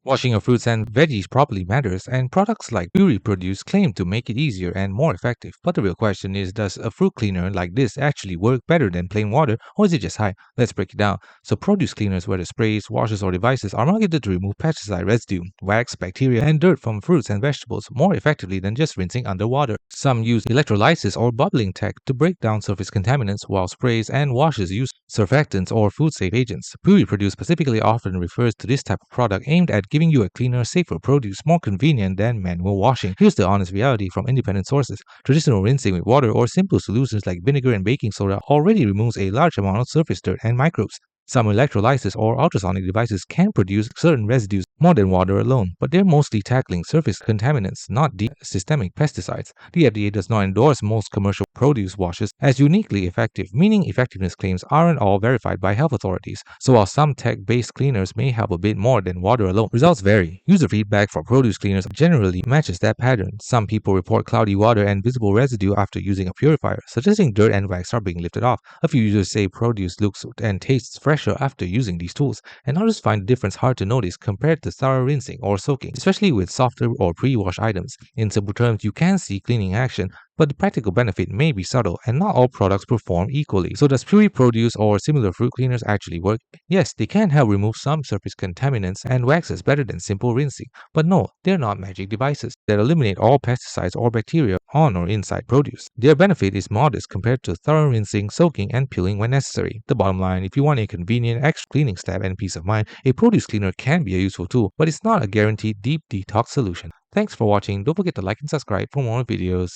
Washing your fruits and veggies properly matters, and products like Puri Produce claim to make it easier and more effective. But the real question is, does a fruit cleaner like this actually work better than plain water, or is it just hype? Let's break it down. So produce cleaners, whether sprays, washes, or devices, are marketed to remove pesticide residue, wax, bacteria, and dirt from fruits and vegetables more effectively than just rinsing underwater. Some use electrolysis or bubbling tech to break down surface contaminants, while sprays and washes use surfactants or food-safe agents. Puri Produce specifically often refers to this type of product aimed at giving you a cleaner, safer produce more convenient than manual washing. Here's the honest reality from independent sources. Traditional rinsing with water or simple solutions like vinegar and baking soda already removes a large amount of surface dirt and microbes. Some electrolysis or ultrasonic devices can produce certain residues more than water alone, but they're mostly tackling surface contaminants, not deep systemic pesticides. The FDA does not endorse most commercial produce washes as uniquely effective, meaning effectiveness claims aren't all verified by health authorities. So while some tech-based cleaners may help a bit more than water alone, results vary. User feedback for produce cleaners generally matches that pattern. Some people report cloudy water and visible residue after using a purifier, suggesting dirt and wax are being lifted off. A few users say produce looks and tastes fresher after using these tools, and others find the difference hard to notice compared to thorough rinsing or soaking, especially with softer or pre-wash items. In simple terms, you can see cleaning action, but the practical benefit may be subtle, and not all products perform equally. So does Puri Produce or similar fruit cleaners actually work? Yes, they can help remove some surface contaminants and waxes better than simple rinsing, but no, they're not magic devices that eliminate all pesticides or bacteria on or inside produce. Their benefit is modest compared to thorough rinsing, soaking, and peeling when necessary. The bottom line, if you want a convenient extra cleaning step and peace of mind, a produce cleaner can be a useful tool, but it's not a guaranteed deep detox solution. Thanks for watching. Don't forget to like and subscribe for more videos.